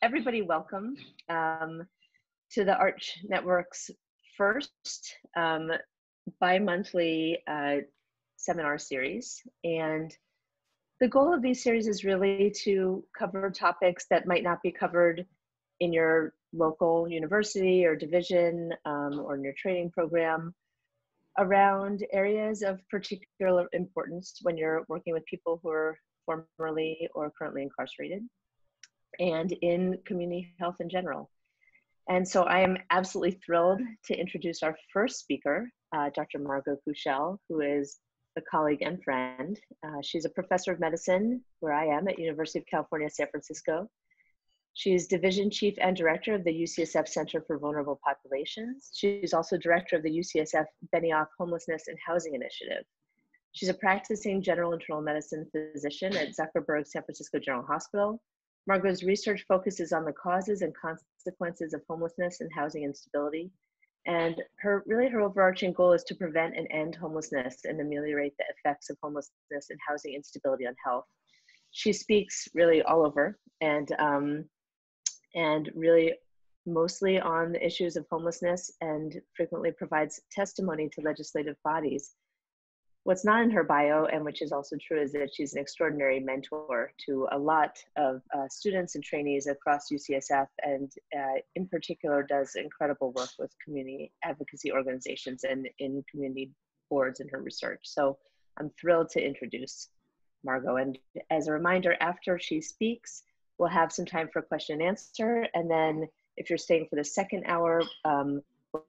everybody, welcome to the Arch Network's first bi-monthly seminar series. And the goal of these series is really to cover topics that might not be covered in your local university or division or in your training program, around areas of particular importance when you're working with people who are formerly or currently incarcerated, and in community health in general. And so I am absolutely thrilled to introduce our first speaker, Dr. Margot Kushel, who is a colleague and friend. She's a professor of medicine where I am at University of California, San Francisco. She's division chief and director of the UCSF Center for Vulnerable Populations. She's also director of the UCSF Benioff Homelessness and Housing Initiative. She's a practicing general internal medicine physician at Zuckerberg San Francisco General Hospital. Margot's research focuses on the causes and consequences of homelessness and housing instability. And her overarching goal is to prevent and end homelessness and ameliorate the effects of homelessness and housing instability on health. She speaks really all over and really mostly on the issues of homelessness, and frequently provides testimony to legislative bodies. What's not in her bio, and which is also true, is that she's an extraordinary mentor to a lot of students and trainees across UCSF, and in particular does incredible work with community advocacy organizations and in community boards in her research. So I'm thrilled to introduce Margot. And as a reminder, after she speaks, we'll have some time for question and answer. And then if you're staying for the second hour,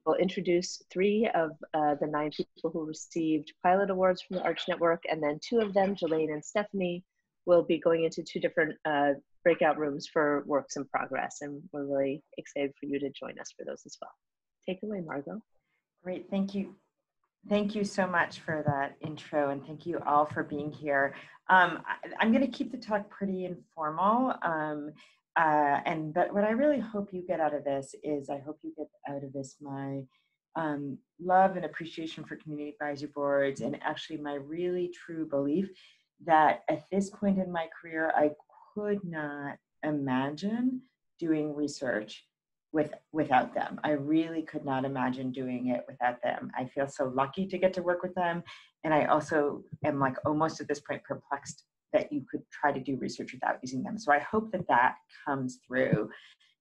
we'll introduce 3 of the 9 people who received pilot awards from the Arch Network, and then 2 of them, Jelaine and Stephanie, will be going into 2 different breakout rooms for works in progress. And we're really excited for you to join us for those as well. Take it away, Margot. Great, thank you. Thank you so much for that intro, and thank you all for being here. I'm going to keep the talk pretty informal, but what I really hope you get out of this is, I hope you get out of this my love and appreciation for community advisory boards, and actually my really true belief that at this point in my career, I could not imagine doing research without them. I really could not imagine doing it without them. I feel so lucky to get to work with them. And I also am like almost at this point perplexed that you could try to do research without using them. So I hope that that comes through.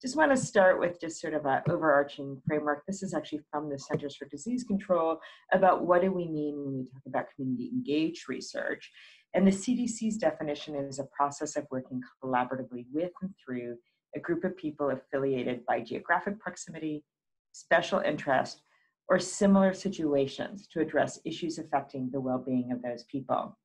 Just want to start with just sort of an overarching framework. This is actually from the Centers for Disease Control about what do we mean when we talk about community engaged research. And the CDC's definition is a process of working collaboratively with and through a group of people affiliated by geographic proximity, special interest, or similar situations to address issues affecting the well-being of those people.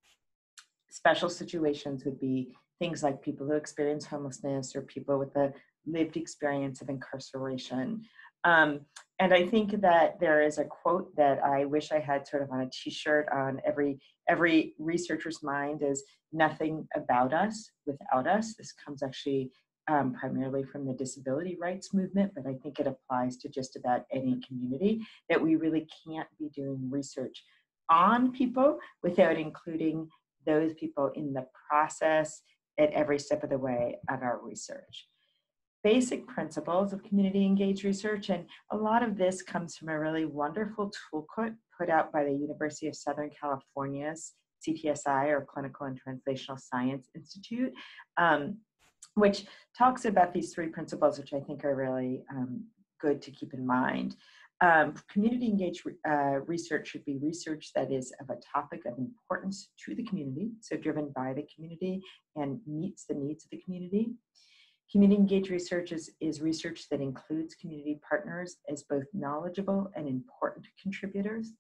Special situations would be things like people who experience homelessness or people with a lived experience of incarceration. And I think that there is a quote that I wish I had sort of on a t-shirt on every researcher's mind is nothing about us without us. This comes actually primarily from the disability rights movement, but I think it applies to just about any community, that we really can't be doing research on people without including those people in the process at every step of the way of our research. Basic principles of community engaged research, and a lot of this comes from a really wonderful toolkit put out by the University of Southern California's CTSI, or Clinical and Translational Science Institute, which talks about these 3 principles, which I think are really good to keep in mind. Community engaged research should be research that is of a topic of importance to the community, so driven by the community and meets the needs of the community. Community engaged research is research that includes community partners as both knowledgeable and important contributors.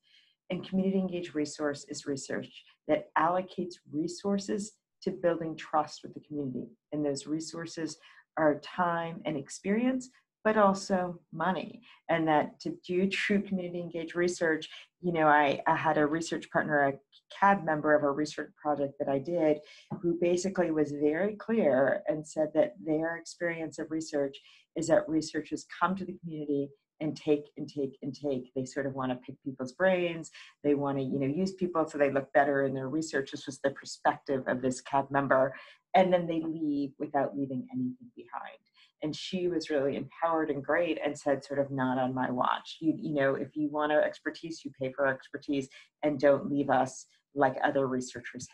And community engaged resource is research that allocates resources to building trust with the community. And those resources are time and experience, but also money. And that to do true community engaged research, you know, I had a research partner, a CAD member of a research project that I did, who basically was very clear and said that their experience of research is that researchers come to the community and take and take and take. They sort of want to pick people's brains. They want to, use people so they look better in their research. This was the perspective of this CAD member. and then they leave without leaving anything behind. And she was really empowered and great and said, sort of, not on my watch. You know, if you want our expertise, you pay for our expertise, and don't leave us like other researchers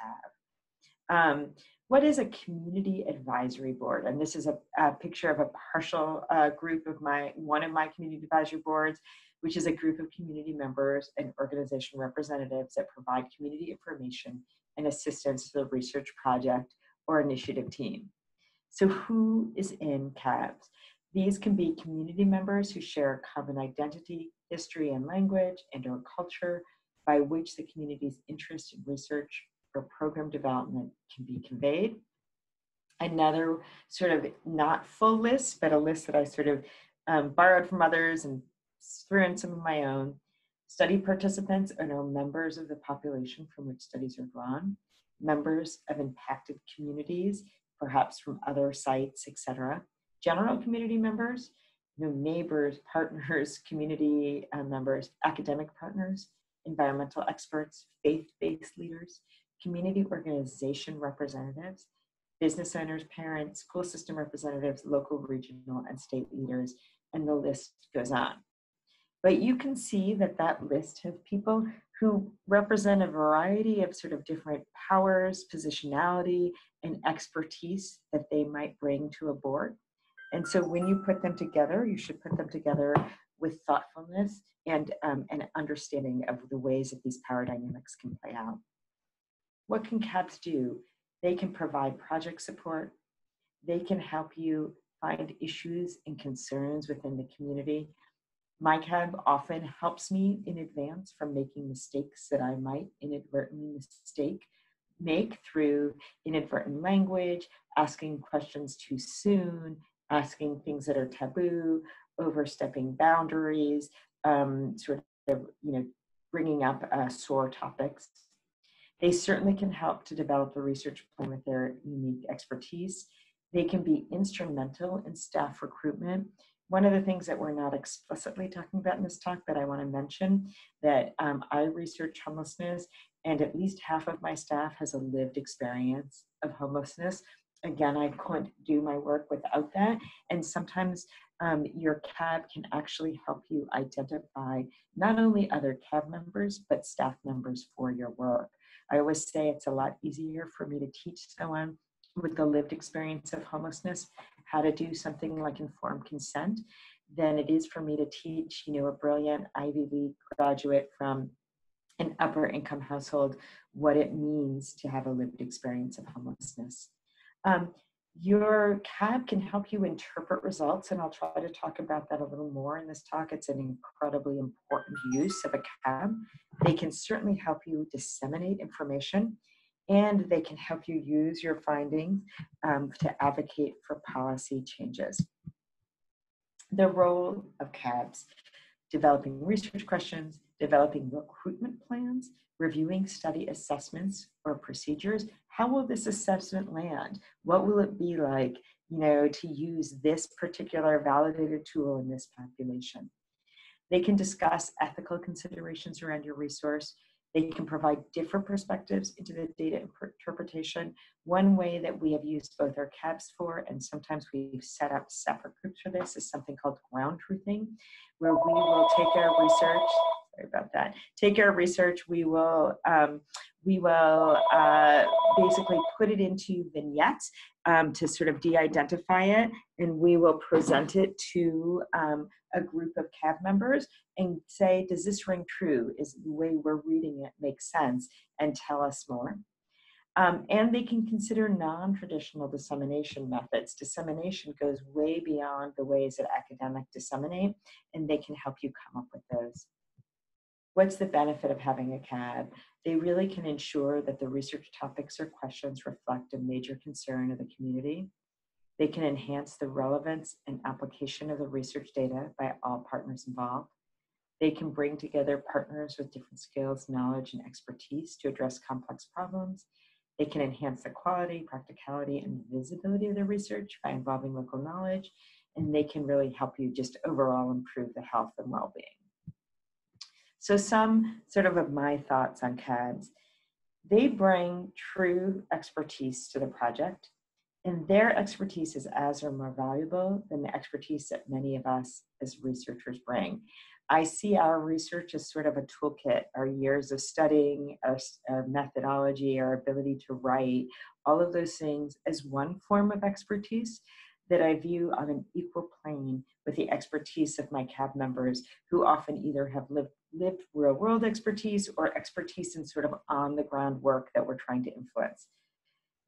have. What is a community advisory board? And this is a picture of a partial group of one of my community advisory boards, which is a group of community members and organization representatives that provide community information and assistance to the research project or initiative team. So who is in CABs? These can be community members who share a common identity, history and language, and or culture by which the community's interest in research or program development can be conveyed. Another sort of not full list, but a list that I sort of borrowed from others and threw in some of my own. Study participants are now members of the population from which studies are drawn, members of impacted communities, perhaps from other sites, etc. General community members, neighbors, partners, community members, academic partners, environmental experts, faith-based leaders, community organization representatives, business owners, parents, school system representatives, local, regional, and state leaders, and the list goes on. But you can see that that list of people who represent a variety of sort of different powers, positionality, and expertise that they might bring to a board. And so when you put them together, you should put them together with thoughtfulness and an understanding of the ways that these power dynamics can play out. What can CABs do? They can provide project support. They can help you find issues and concerns within the community. My CAB often helps me in advance from making mistakes that I might inadvertently make through inadvertent language, asking questions too soon, asking things that are taboo, overstepping boundaries, sort of, bringing up sore topics. They certainly can help to develop a research plan with their unique expertise. They can be instrumental in staff recruitment. One of the things that we're not explicitly talking about in this talk, but I want to mention that I research homelessness, and at least half of my staff has a lived experience of homelessness. Again, I couldn't do my work without that. And sometimes your CAB can actually help you identify not only other CAB members, but staff members for your work. I always say it's a lot easier for me to teach someone with the lived experience of homelessness how to do something like informed consent than it is for me to teach, a brilliant Ivy League graduate from an upper income household what it means to have a lived experience of homelessness. Your CAB can help you interpret results, and I'll try to talk about that a little more in this talk. It's an incredibly important use of a CAB. They can certainly help you disseminate information, and they can help you use your findings to advocate for policy changes. The role of CABs: developing research questions, developing recruitment plans, reviewing study assessments or procedures. How will this assessment land? What will it be like, to use this particular validated tool in this population? They can discuss ethical considerations around your resource. They can provide different perspectives into the data interpretation. One way that we have used both our CABs for, and sometimes we've set up separate groups for this, is something called ground truthing, where we will take our research, take our research, we will basically put it into vignettes to sort of de-identify it, and we will present it to a group of CAB members and say, does this ring true? Is the way we're reading it make sense? And tell us more. And they can consider non-traditional dissemination methods. Dissemination goes way beyond the ways that academics disseminate, and they can help you come up with those. What's the benefit of having a CAB? They really can ensure that the research topics or questions reflect a major concern of the community. They can enhance the relevance and application of the research data by all partners involved. They can bring together partners with different skills, knowledge, and expertise to address complex problems. They can enhance the quality, practicality, and visibility of the research by involving local knowledge, and they can really help you just overall improve the health and well-being. So some sort of my thoughts on CABs. They bring true expertise to the project. And their expertise is as or more valuable than the expertise that many of us as researchers bring. I see our research as sort of a toolkit, our years of studying, our methodology, our ability to write, all of those things as one form of expertise that I view on an equal plane with the expertise of my CAB members, who often either have lived real world expertise or expertise in sort of on the ground work that we're trying to influence.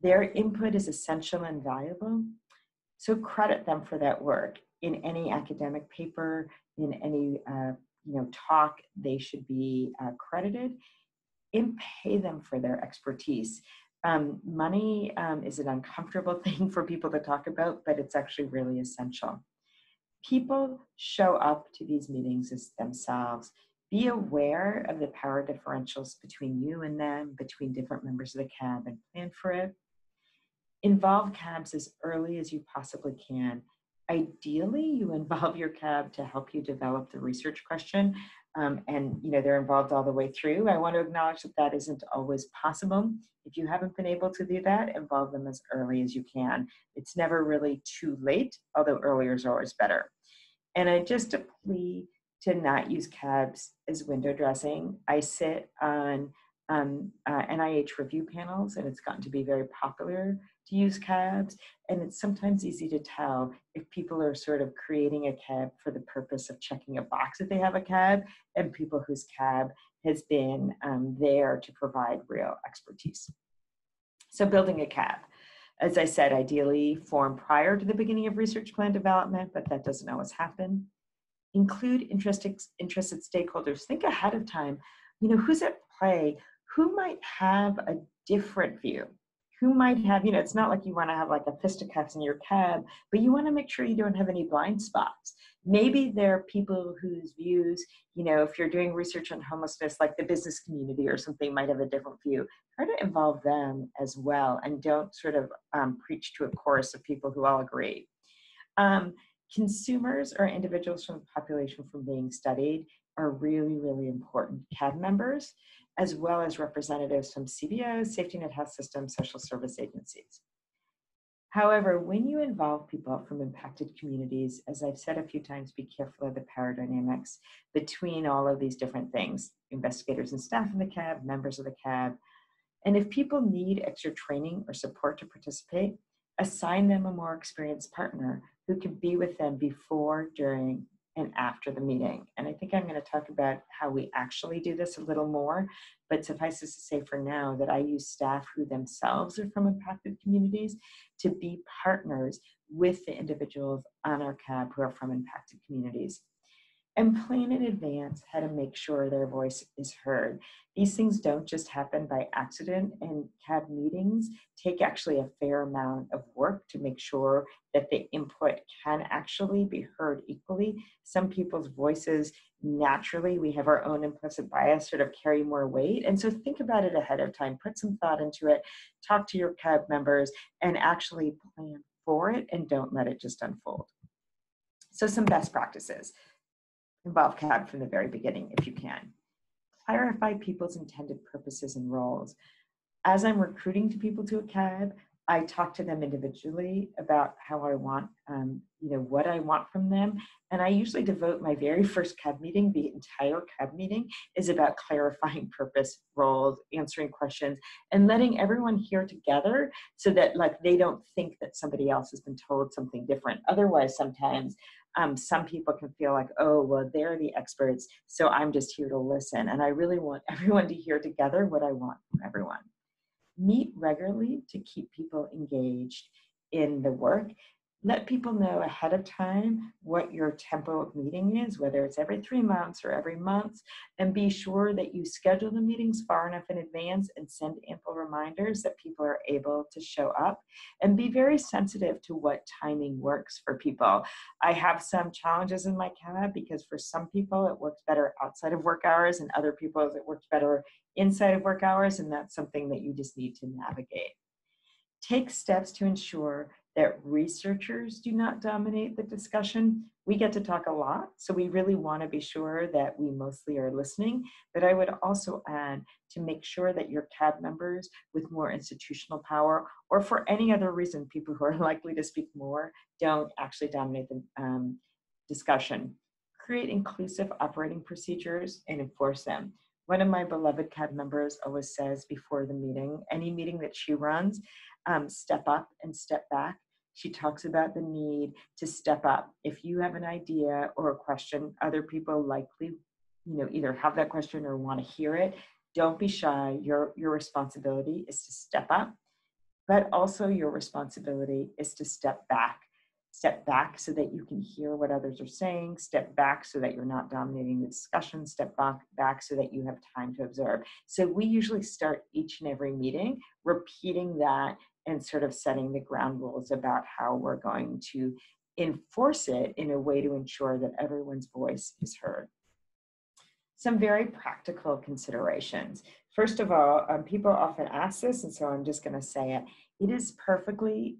Their input is essential and valuable, so credit them for that work. In any academic paper, in any talk, they should be credited, and pay them for their expertise. Money is an uncomfortable thing for people to talk about, but it's actually really essential. People show up to these meetings as themselves. Be aware of the power differentials between you and them, between different members of the CAB, and plan for it. Involve CABs as early as you possibly can. Ideally, you involve your CAB to help you develop the research question, and they're involved all the way through. I want to acknowledge that that isn't always possible. If you haven't been able to do that, involve them as early as you can. It's never really too late, although earlier is always better. And I just a plea to not use CABs as window dressing. I sit on NIH review panels, and it's gotten to be very popular to use CABs. And it's sometimes easy to tell if people are sort of creating a CAB for the purpose of checking a box that they have a CAB, and people whose CAB has been there to provide real expertise. So building a CAB, as I said, ideally form prior to the beginning of research plan development, but that doesn't always happen. Include interested stakeholders. Think ahead of time, who's at play, who might have a different view, who might have, it's not like you want to have like a fisticuffs in your CAB, but you want to make sure you don't have any blind spots. Maybe there are people whose views, if you're doing research on homelessness, like the business community or something might have a different view. Try to involve them as well, and don't sort of preach to a chorus of people who all agree. Consumers or individuals from the population from being studied are really, really important CAB members, as well as representatives from CBOs, safety net health systems, social service agencies. However, when you involve people from impacted communities, as I've said a few times, be careful of the power dynamics between all of these different things, investigators and staff in the CAB, members of the CAB. And if people need extra training or support to participate, assign them a more experienced partner who can be with them before, during, and after the meeting. And I think I'm going to talk about how we actually do this a little more, but suffice it to say for now that I use staff who themselves are from impacted communities to be partners with the individuals on our CAB who are from impacted communities. And plan in advance how to make sure their voice is heard. These things don't just happen by accident, and CAB meetings take actually a fair amount of work to make sure that the input can actually be heard equally. Some people's voices, naturally, we have our own implicit bias, sort of carry more weight. And so think about it ahead of time, put some thought into it, talk to your CAB members, and actually plan for it, and don't let it just unfold. So some best practices. Involve CAB from the very beginning if you can. Clarify people's intended purposes and roles. As I'm recruiting to people to a CAB, I talk to them individually about how I want, what I want from them. And I usually devote my very first CAB meeting, the entire CAB meeting is about clarifying purpose, roles, answering questions, and letting everyone hear together so that they don't think that somebody else has been told something different. Otherwise, sometimes some people can feel like, oh, well, they're the experts, so I'm just here to listen. And I really want everyone to hear together what I want from everyone. Meet regularly to keep people engaged in the work. Let people know ahead of time what your tempo of meeting is, whether it's every 3 months or every month, and be sure that you schedule the meetings far enough in advance and send ample reminders that people are able to show up, and be very sensitive to what timing works for people. I have some challenges in my CAB because for some people it works better outside of work hours, and other people it works better inside of work hours, and that's something that you just need to navigate. Take steps to ensure that researchers do not dominate the discussion. We get to talk a lot, so we really want to be sure that we mostly are listening. But I would also add to make sure that your CAB members with more institutional power, or for any other reason, people who are likely to speak more, don't actually dominate the discussion. Create inclusive operating procedures and enforce them. One of my beloved CAB members always says before the meeting, any meeting that she runs, step up and step back. She talks about the need to step up. If you have an idea or a question, other people likely, either have that question or want to hear it. Don't be shy. Your responsibility is to step up, but also your responsibility is to step back. Step back so that you can hear what others are saying. Step back so that you're not dominating the discussion. Step back so that you have time to observe. So we usually start each and every meeting repeating that and sort of setting the ground rules about how we're going to enforce it in a way to ensure that everyone's voice is heard. Some very practical considerations. First of all, people often ask this, and so I'm just going to say it. It is perfectly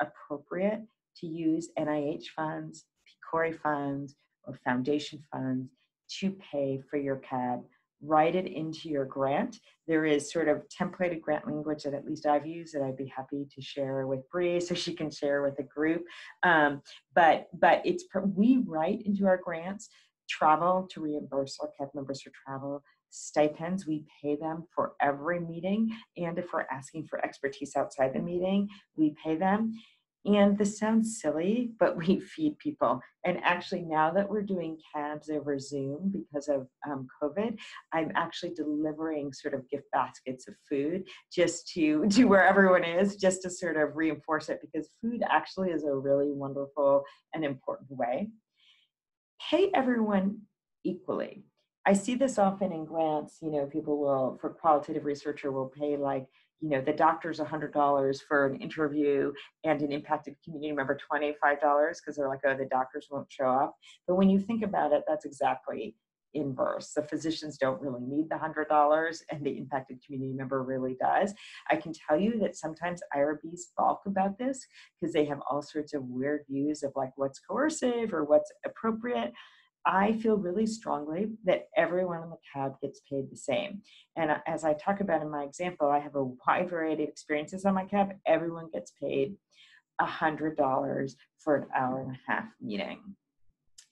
appropriate to use NIH funds, PCORI funds, or foundation funds to pay for your CAB. Write it into your grant. There is sort of templated grant language that at least I've used that I'd be happy to share with Bree so she can share with the group. But we write into our grants travel to reimburse our CAB members for travel, stipends, we pay them for every meeting, and if we're asking for expertise outside the meeting, we pay them. And this sounds silly, but we feed people. And actually, now that we're doing CABs over Zoom because of COVID, I'm actually delivering sort of gift baskets of food just to where everyone is, just to sort of reinforce it, because food actually is a really wonderful and important way. Pay everyone equally. I see this often in grants, people will, for qualitative researcher, will pay like, the doctor's $100 for an interview and an impacted community member $25 because they're like, oh, the doctors won't show up. But when you think about it, that's exactly inverse. The physicians don't really need the $100 and the impacted community member really does. I can tell you that sometimes IRBs balk about this because they have all sorts of weird views of like what's coercive or what's appropriate. I feel really strongly that everyone on the CAB gets paid the same. And as I talk about in my example, I have a wide variety of experiences on my CAB. Everyone gets paid $100 for an hour and a half meeting.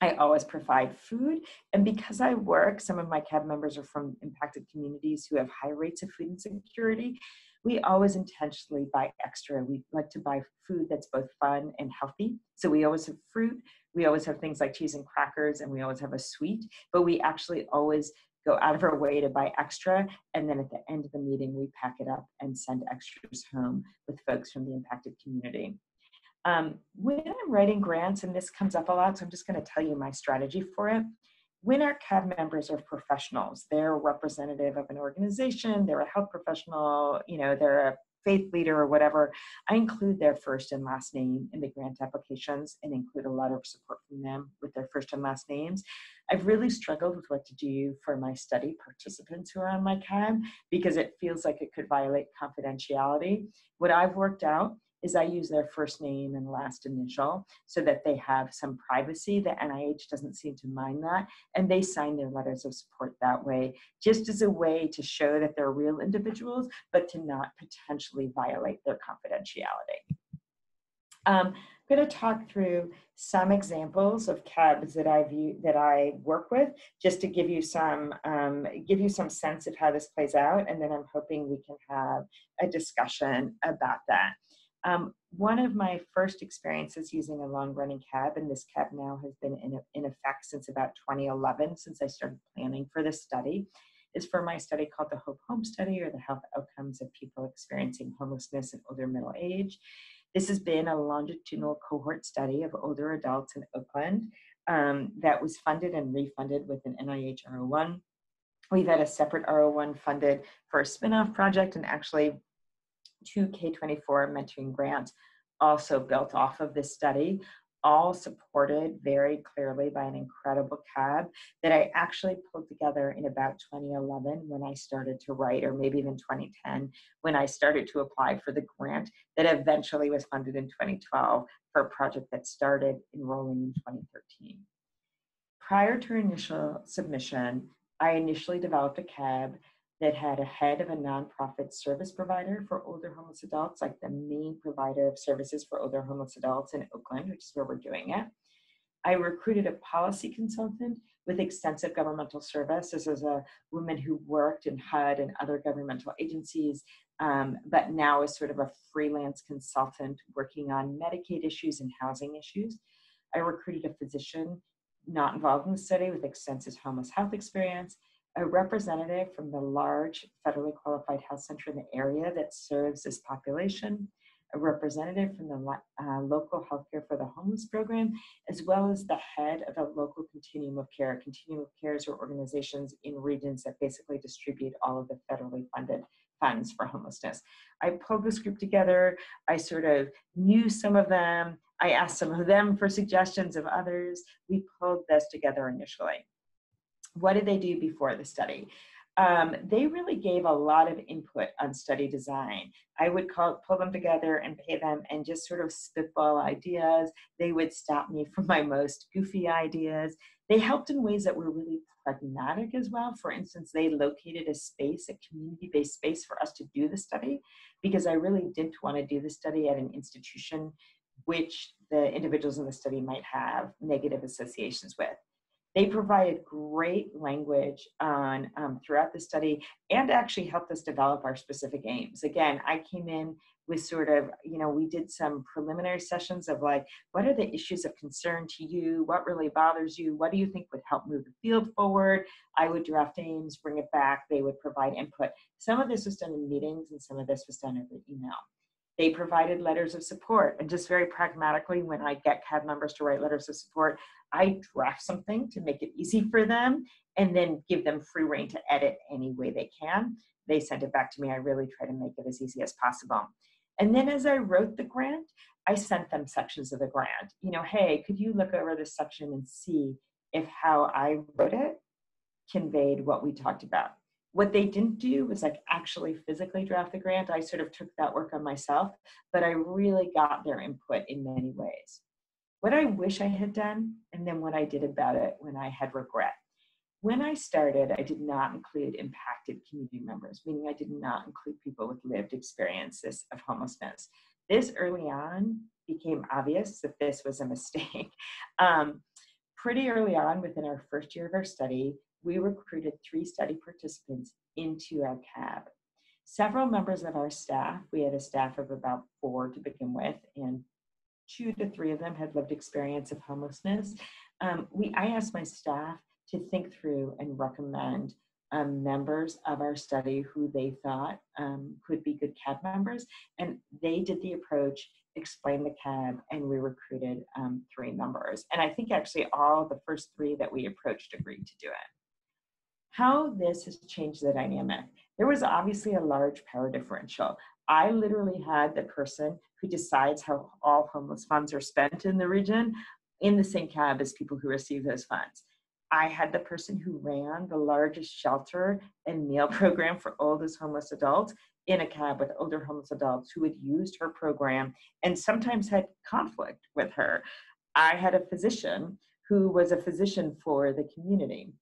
I always provide food. And because I work, some of my CAB members are from impacted communities who have high rates of food insecurity. We always intentionally buy extra. We like to buy food that's both fun and healthy. So we always have fruit. We always have things like cheese and crackers, and we always have a sweet, but we actually always go out of our way to buy extra. And then at the end of the meeting, we pack it up and send extras home with folks from the impacted community. When I'm writing grants, and this comes up a lot, so I'm just going to tell you my strategy for it. When our CAB members are professionals, they're a representative of an organization, they're a health professional, they're a faith leader or whatever, I include their first and last name in the grant applications and include a letter of support from them with their first and last names. I've really struggled with what to do for my study participants who are on my CAB because it feels like it could violate confidentiality. What I've worked out is I use their first name and last initial so that they have some privacy. The NIH doesn't seem to mind that, and they sign their letters of support that way, just as a way to show that they're real individuals, but to not potentially violate their confidentiality. I'm going to talk through some examples of CABs that I work with, just to give you some sense of how this plays out, and then I'm hoping we can have a discussion about that. One of my first experiences using a long-running CAB, and this CAB now has been in effect since about 2011, since I started planning for this study, is for my study called the Hope Home Study, or the Health Outcomes of People Experiencing Homelessness in Older Middle Age. This has been a longitudinal cohort study of older adults in Oakland that was funded and refunded with an NIH R01. We've had a separate R01 funded for a spin-off project, and actually 2 K24 mentoring grants also built off of this study. all supported very clearly by an incredible CAB that I actually pulled together in about 2011 when I started to write, or maybe even 2010 when I started to apply for the grant that eventually was funded in 2012 for a project that started enrolling in 2013. Prior to initial submission, I initially developed a CAB that had a head of a nonprofit service provider for older homeless adults, like the main provider of services for older homeless adults in Oakland, which is where we're doing it. I recruited a policy consultant with extensive governmental service. This is a woman who worked in HUD and other governmental agencies, but now is sort of a freelance consultant working on Medicaid issues and housing issues. I recruited a physician not involved in the study with extensive homeless health experience, a representative from the large federally qualified health center in the area that serves this population, a representative from the local healthcare for the homeless program, as well as the head of a local continuum of care. Continuum of cares are organizations in regions that basically distribute all of the federally funded funds for homelessness. I pulled this group together. I sort of knew some of them. I asked some of them for suggestions of others. We pulled this together initially. What did they do before the study? They really gave a lot of input on study design. I would pull them together and pay them and just sort of spitball ideas. They would stop me from my most goofy ideas. They helped in ways that were really pragmatic as well. For instance, they located a space, a community-based space for us to do the study, because I really didn't want to do the study at an institution which the individuals in the study might have negative associations with. They provided great language on throughout the study and actually helped us develop our specific aims. Again, I came in with sort of, we did some preliminary sessions of like, what are the issues of concern to you? What really bothers you? What do you think would help move the field forward? I would draft aims, bring it back. They would provide input. Some of this was done in meetings and some of this was done over email. They provided letters of support, and just very pragmatically, when I get CAB members to write letters of support, I draft something to make it easy for them and then give them free rein to edit any way they can. They sent it back to me. I really try to make it as easy as possible. And then as I wrote the grant, I sent them sections of the grant. Hey, could you look over this section and see if how I wrote it conveyed what we talked about? What they didn't do was like actually physically draft the grant. I sort of took that work on myself, but I really got their input in many ways. What I wish I had done, and then what I did about it when I had regret. When I started, I did not include impacted community members, meaning I did not include people with lived experiences of homelessness. This early on became obvious that this was a mistake. Pretty early on, within our first year of our study, we recruited 3 study participants into our CAB. Several members of our staff, we had a staff of about 4 to begin with, and 2 to 3 of them had lived experience of homelessness. I asked my staff to think through and recommend members of our study who they thought could be good CAB members, and they did the approach, explained the CAB, and we recruited 3 members. And I think actually all the first 3 that we approached agreed to do it. How this has changed the dynamic. There was obviously a large power differential. I literally had the person who decides how all homeless funds are spent in the region in the same CAB as people who receive those funds. I had the person who ran the largest shelter and meal program for oldest homeless adults in a CAB with older homeless adults who had used her program and sometimes had conflict with her. I had a physician who was a physician for the community.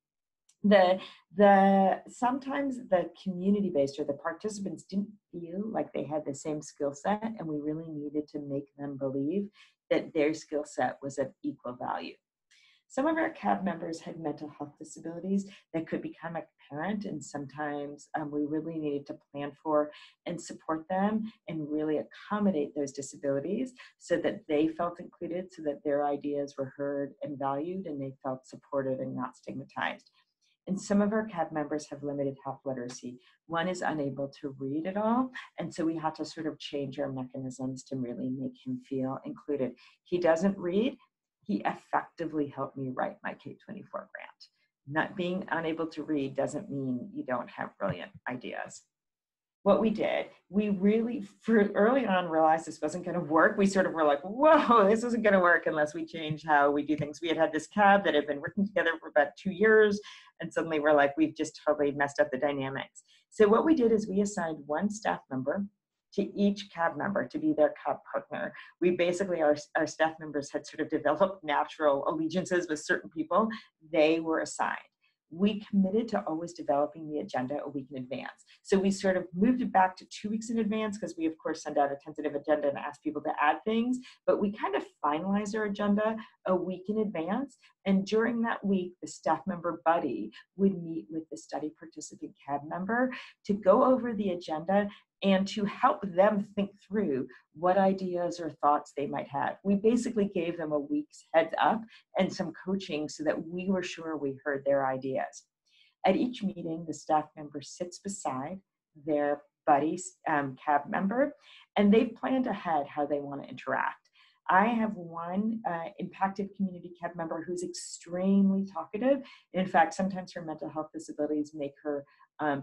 Sometimes the community-based or the participants didn't feel like they had the same skill set, and we really needed to make them believe that their skill set was of equal value. Some of our CAB members had mental health disabilities that could become apparent, and sometimes we really needed to plan for and support them and really accommodate those disabilities so that they felt included, so that their ideas were heard and valued, and they felt supported and not stigmatized. And some of our CAB members have limited health literacy. One is unable to read at all, and so we had to sort of change our mechanisms to really make him feel included. He doesn't read. He effectively helped me write my K-24 grant. Not being unable to read doesn't mean you don't have brilliant ideas. what we did, we really, for early on, realized this wasn't going to work. We sort of were like, whoa, this isn't going to work unless we change how we do things. We had this cab that had been working together for about 2 years, and suddenly we're like, we've just totally messed up the dynamics. So what we did is we assigned one staff member to each cab member to be their cab partner. We basically, our staff members had sort of developed natural allegiances with certain people. They were assigned. We committed to always developing the agenda a week in advance. So we sort of moved it back to 2 weeks in advance because we, of course, send out a tentative agenda and ask people to add things, but we kind of finalized our agenda a week in advance. And during that week, the staff member buddy would meet with the study participant cab member to go over the agenda and to help them think through what ideas or thoughts they might have. We basically gave them a week's heads up and some coaching so that we were sure we heard their ideas. At each meeting, the staff member sits beside their buddy cab member, and they've planned ahead how they want to interact. I have one impacted community cab member who's extremely talkative. In fact, sometimes her mental health disabilities make her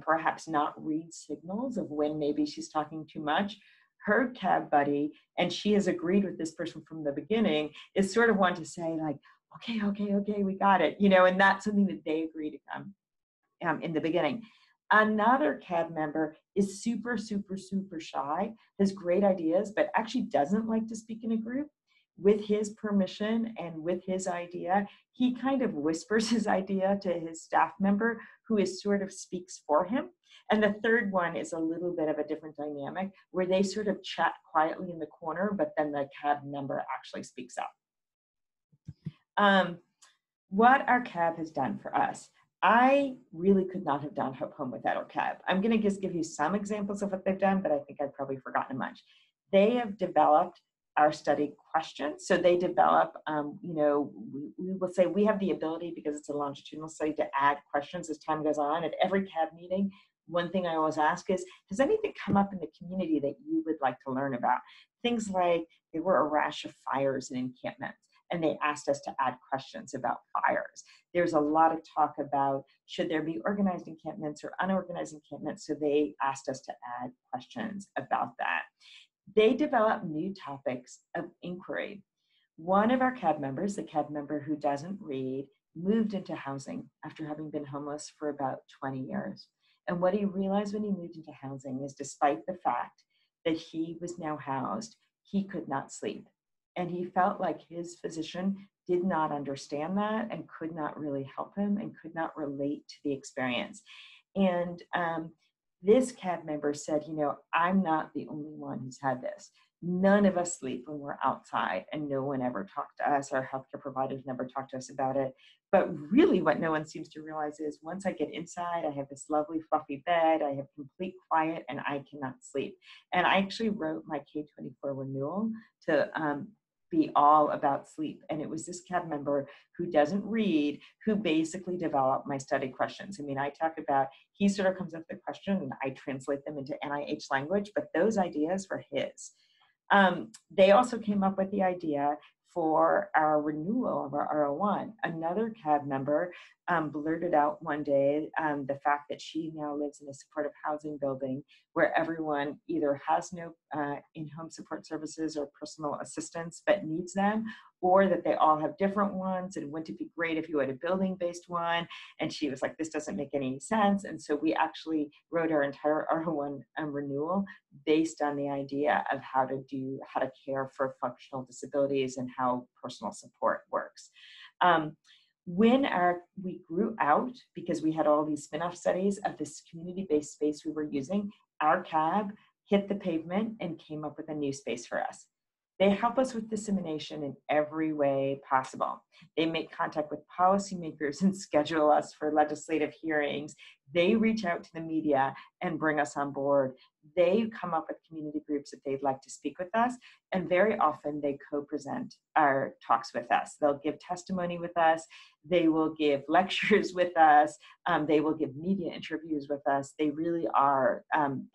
perhaps not read signals of when maybe she's talking too much. Her cab buddy, and she has agreed with this person from the beginning, is sort of one to say like, okay, we got it, and that's something that they agree to come in the beginning. Another cab member is super shy, has great ideas, but actually doesn't like to speak in a group. With his permission and with his idea, he kind of whispers his idea to his staff member, who is sort of speaks for him. And the third one is a little bit of a different dynamic where they sort of chat quietly in the corner, but then the cab member actually speaks up. What our cab has done for us, I really could not have done Hope Home without our cab. I'm going to just give you some examples of what they've done, but I think I've probably forgotten a bunch. They have developed our study questions. So they develop, we will say we have the ability, because it's a longitudinal study, to add questions as time goes on. At every cab meeting, one thing I always ask is, has anything come up in the community that you would like to learn about? Things like there were a rash of fires in encampments, and they asked us to add questions about fires. There's a lot of talk about should there be organized encampments or unorganized encampments, so they asked us to add questions about that. They develop new topics of inquiry. One of our cab members, the cab member who doesn't read, moved into housing after having been homeless for about 20 years. And what he realized when he moved into housing is, despite the fact that he was now housed, he could not sleep. And he felt like his physician did not understand that and could not really help him and could not relate to the experience. And this cab member said, I'm not the only one who's had this. None of us sleep when we're outside, and no one ever talked to us. Our healthcare providers never talked to us about it. But really what no one seems to realize is once I get inside, I have this lovely fluffy bed, I have complete quiet, and I cannot sleep. And I actually wrote my K-24 renewal to be all about sleep. And it was this cab member who doesn't read who basically developed my study questions. I mean, I talk about, he sort of comes up with a question and I translate them into NIH language, but those ideas were his. They also came up with the idea for our renewal of our R01. Another cab member blurted out one day the fact that she now lives in a supportive housing building where everyone either has no in-home support services or personal assistance but needs them, or that they all have different ones, and wouldn't it be great if you had a building-based one? And she was like, this doesn't make any sense. And so we actually wrote our entire R01 renewal based on the idea of how to care for functional disabilities and how personal support works. When we grew out, because we had all these spin-off studies of this community-based space we were using, our cab hit the pavement and came up with a new space for us. They help us with dissemination in every way possible. They make contact with policymakers and schedule us for legislative hearings. They reach out to the media and bring us on board. They come up with community groups that they'd like to speak with us, and very often they co-present our talks with us. They'll give testimony with us. They will give lectures with us. They will give media interviews with us. They really are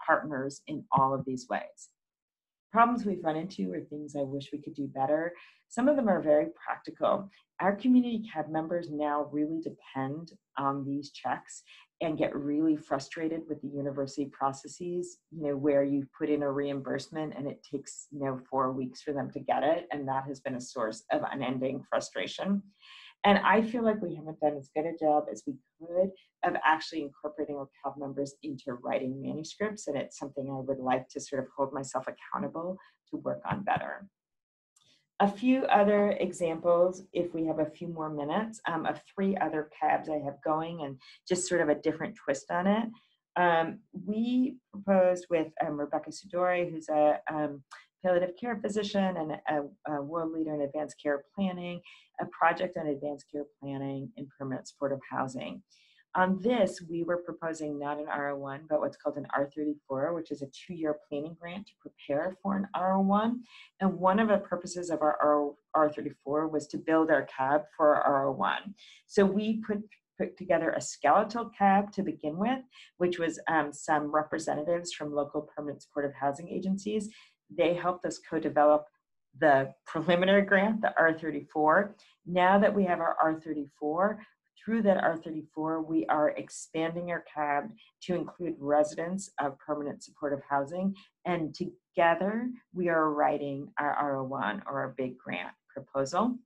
partners in all of these ways. Problems we've run into are things I wish we could do better. Some of them are very practical. Our community cab members now really depend on these checks, and get really frustrated with the university processes, where you put in a reimbursement and it takes, 4 weeks for them to get it. And that has been a source of unending frustration. And I feel like we haven't done as good a job as we could of actually incorporating our CAB members into writing manuscripts. And it's something I would like to sort of hold myself accountable to work on better. A few other examples, if we have a few more minutes, of 3 other CABs I have going and just sort of a different twist on it. We proposed with Rebecca Sidori, who's a palliative care physician and a world leader in advanced care planning, a project on advanced care planning in permanent supportive housing. On this, we were proposing not an R01, but what's called an R34, which is a 2-year planning grant to prepare for an R01. And one of the purposes of our R34 was to build our CAB for our R01. So we put together a skeletal CAB to begin with, which was some representatives from local permanent supportive housing agencies. They helped us co-develop the preliminary grant, the R34. Now that we have our R34, through that R34, we are expanding our CAB to include residents of permanent supportive housing. And together, we are writing our R01, or our big grant proposal.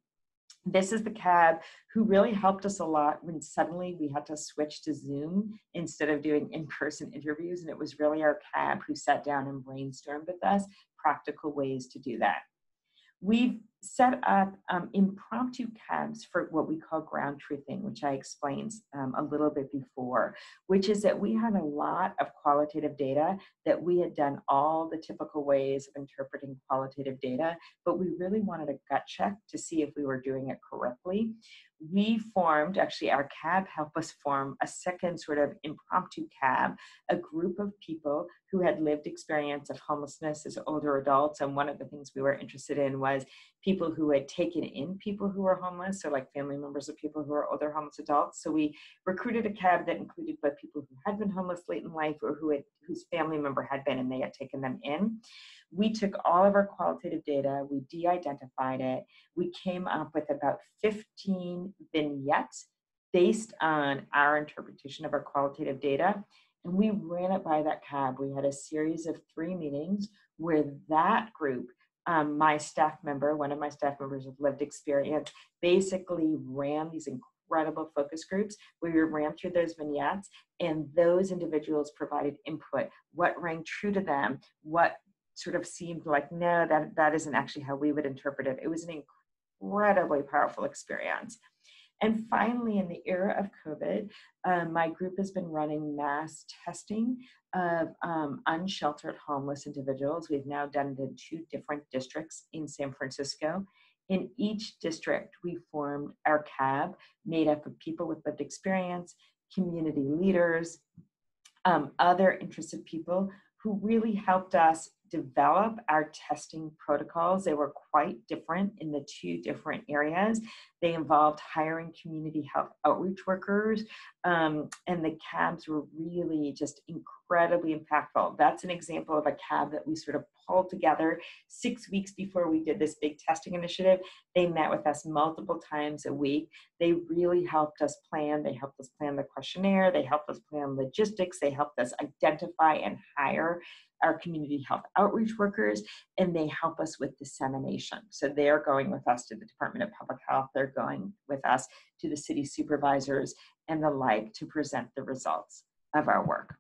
This is the CAB who really helped us a lot when suddenly we had to switch to Zoom instead of doing in-person interviews. And it was really our CAB who sat down and brainstormed with us practical ways to do that. We've set up impromptu CABs for what we call ground truthing, which I explained a little bit before, which is that we had a lot of qualitative data that we had done all the typical ways of interpreting qualitative data, but we really wanted a gut check to see if we were doing it correctly. We formed, actually our CAB helped us form a second sort of impromptu CAB, a group of people who had lived experience of homelessness as older adults. And one of the things we were interested in was people who had taken in people who were homeless, so like family members of people who are older homeless adults. So we recruited a CAB that included both people who had been homeless late in life or whose family member had been and they had taken them in. We took all of our qualitative data, we de-identified it, we came up with about 15 vignettes based on our interpretation of our qualitative data, and we ran it by that CAB. We had a series of 3 meetings where that group, my staff member, one of my staff members with lived experience, basically ran these incredible focus groups where we ran through those vignettes, and those individuals provided input, what rang true to them, what sort of seemed like, no, that isn't actually how we would interpret it. It was an incredibly powerful experience. And finally, in the era of COVID, my group has been running mass testing of unsheltered homeless individuals. We've now done it in 2 different districts in San Francisco. In each district, we formed our CAB, made up of people with lived experience, community leaders, other interested people who really helped us develop our testing protocols. They were quite different in the 2 different areas. They involved hiring community health outreach workers, and the CABs were really just incredibly impactful. That's an example of a CAB that we sort of pulled together 6 weeks before we did this big testing initiative. They met with us multiple times a week. They really helped us plan. They helped us plan the questionnaire. They helped us plan logistics. They helped us identify and hire our community health outreach workers, and they help us with dissemination. So they're going with us to the Department of Public Health. They're going with us to the city supervisors and the like to present the results of our work.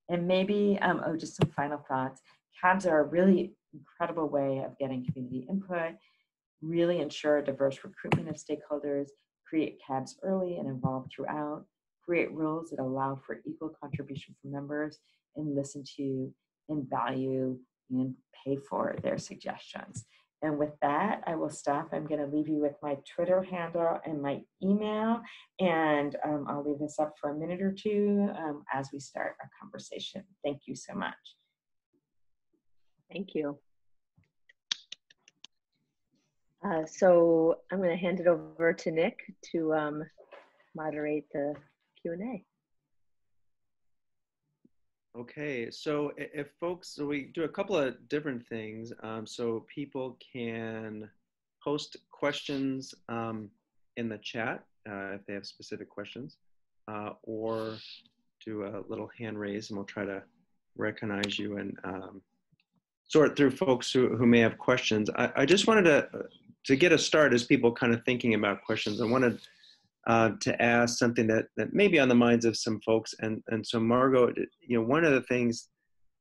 And maybe, just some final thoughts. CABs are a really incredible way of getting community input, really ensure diverse recruitment of stakeholders, create CABs early and involved throughout, create rules that allow for equal contribution from members, and listen to and value and pay for their suggestions. And with that, I will stop. I'm going to leave you with my Twitter handle and my email, and I'll leave this up for a minute or 2 as we start our conversation. Thank you so much. Thank you. So I'm going to hand it over to Nick to moderate the Q&A. Okay, so if folks, so we do a couple of different things. So people can post questions in the chat if they have specific questions, or do a little hand raise, and we'll try to recognize you and sort through folks who may have questions. I just wanted to get a start as people kind of thinking about questions. I wanted to ask something that may be on the minds of some folks. And so Margot, one of the things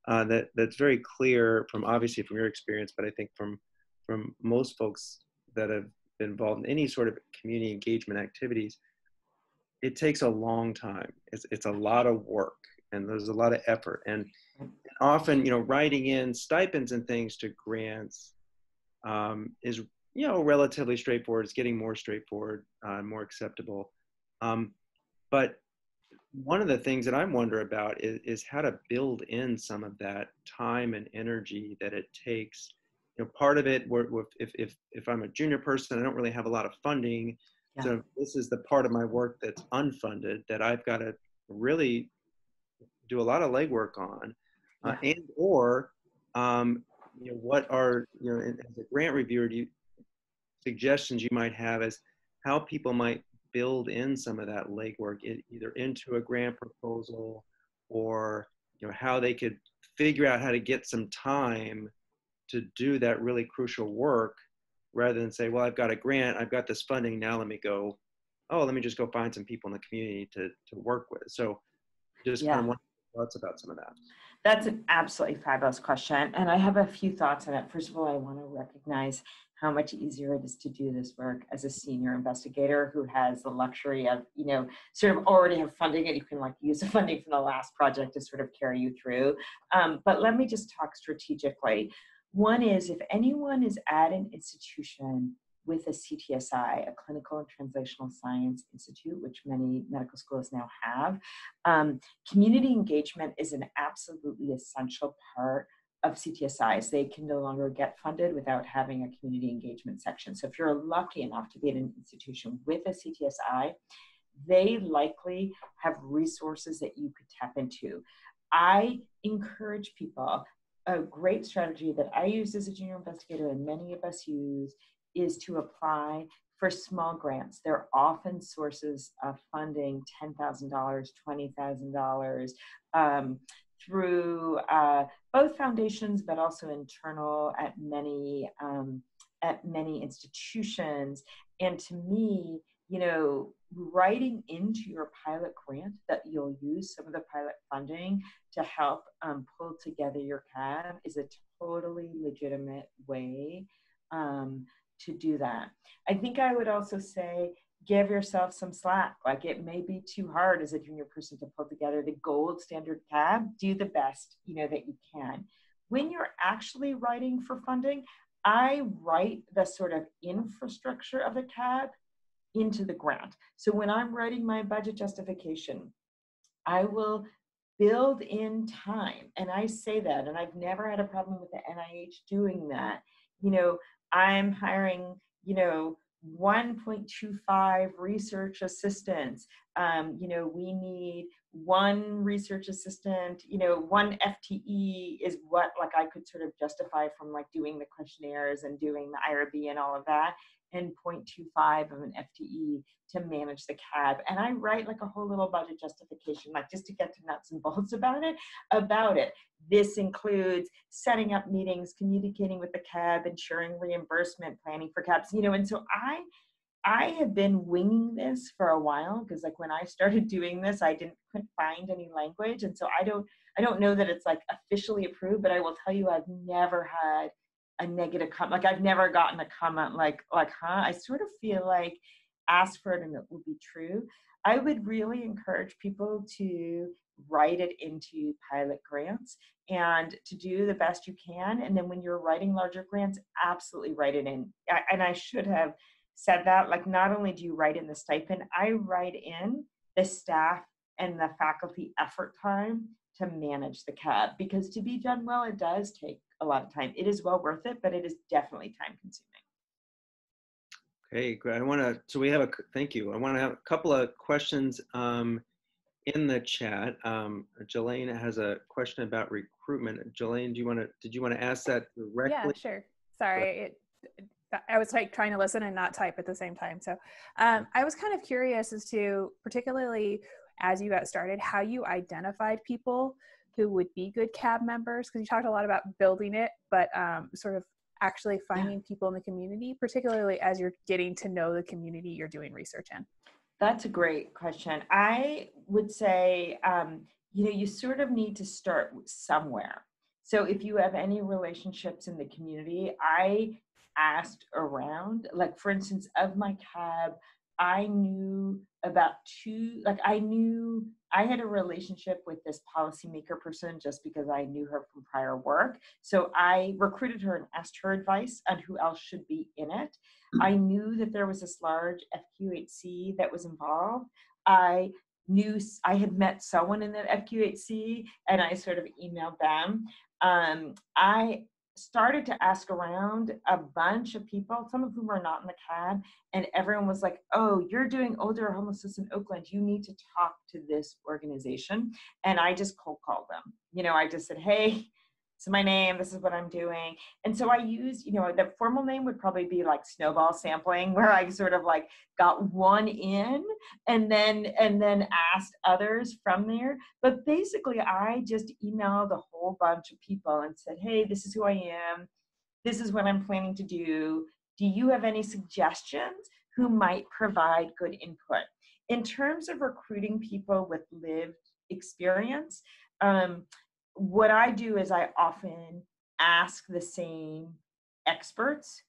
that's very clear obviously from your experience, but I think from most folks that have been involved in any sort of community engagement activities, it takes a long time. It's a lot of work, and there's a lot of effort. And often, writing in stipends and things to grants is, relatively straightforward. It's getting more straightforward, more acceptable. But one of the things that I wonder about is how to build in some of that time and energy that it takes. Part of it, if I'm a junior person, I don't really have a lot of funding. Yeah. So this is the part of my work that's unfunded that I've got to really do a lot of legwork on. Yeah. What are, as a grant reviewer, suggestions you might have as how people might build in some of that legwork either into a grant proposal, or how they could figure out how to get some time to do that really crucial work, rather than say, well, I've got a grant, I've got this funding, now let me just go find some people in the community to work with. So just kind of want thoughts about some of that. That's an absolutely fabulous question. And I have a few thoughts on it. First of all, I want to recognize how much easier it is to do this work as a senior investigator who has the luxury of, sort of already have funding, and you can use the funding from the last project to sort of carry you through. But let me just talk strategically. One is, if anyone is at an institution with a CTSI, a Clinical and Translational Science Institute, which many medical schools now have, community engagement is an absolutely essential part of CTSIs. They can no longer get funded without having a community engagement section. So if you're lucky enough to be at an institution with a CTSI, they likely have resources that you could tap into. I encourage people, a great strategy that I used as a junior investigator and many of us use is to apply for small grants. They're often sources of funding, $10,000, $20,000, through both foundations, but also internal at many institutions. And to me, writing into your pilot grant that you'll use some of the pilot funding to help pull together your CAB is a totally legitimate way to do that. I think I would also say, give yourself some slack. It may be too hard as a junior person to pull together the gold standard CAB. Do the best, that you can. When you're actually writing for funding, I write the sort of infrastructure of the CAB into the grant. So when I'm writing my budget justification, I will build in time. And I say that, and I've never had a problem with the NIH doing that. I'm hiring, 1.25 research assistants. We need one research assistant, one FTE is what I could sort of justify from doing the questionnaires and doing the IRB and all of that, and 0.25 of an FTE to manage the CAB. And I write a whole little budget justification, just to get to nuts and bolts about it. This includes setting up meetings, communicating with the CAB, ensuring reimbursement, planning for CABs, and so I have been winging this for a while, because when I started doing this, I couldn't find any language. And so I don't know that it's officially approved, but I will tell you, I've never had a negative comment. I've never gotten a comment huh? I sort of feel ask for it and it will be true. I would really encourage people to write it into pilot grants and to do the best you can. And then when you're writing larger grants, absolutely write it in. And I should have said that, not only do you write in the stipend, I write in the staff and the faculty effort time to manage the CAB, because to be done well, it does take a lot of time. It is well worth it, but it is definitely time consuming. Okay, great. Thank you. I want to have a couple of questions in the chat. Jelaine has a question about recruitment. Jelaine, did you want to ask that directly? Yeah, sure. Sorry, I was trying to listen and not type at the same time. So I was kind of curious as to particularly as you got started, how you identified people who would be good CAB members, because you talked a lot about building it, but sort of actually finding people in the community, particularly as you're getting to know the community you're doing research in? That's a great question. I would say, you sort of need to start somewhere. So if you have any relationships in the community, I asked around, like for instance, of my CAB, I knew about I had a relationship with this policymaker person just because I knew her from prior work. So I recruited her and asked her advice on who else should be in it. I knew that there was this large FQHC that was involved. I knew I had met someone in that FQHC and I sort of emailed them. I started to ask around a bunch of people, some of whom are not in the CAB, and everyone was like, oh, you're doing older homelessness in Oakland. You need to talk to this organization. And I just cold called them. I just said, hey, this is my name, this is what I'm doing. And so I used, the formal name would probably be like snowball sampling, where I sort of like got one in and then asked others from there. But basically I just emailed a whole bunch of people and said, hey, this is who I am. This is what I'm planning to do. Do you have any suggestions who might provide good input? In terms of recruiting people with lived experience, what I do is I often ask the same experts,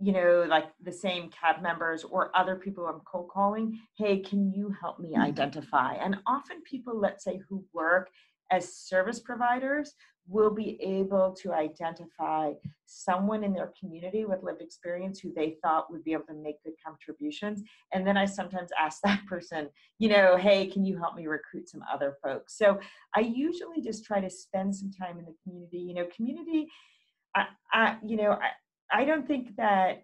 like the same CAB members or other people I'm cold calling, hey, can you help me identify? And often people, let's say, who work as service providers will be able to identify someone in their community with lived experience who they thought would be able to make good contributions. And then I sometimes ask that person, hey, can you help me recruit some other folks? So I usually just try to spend some time in the community. I don't think that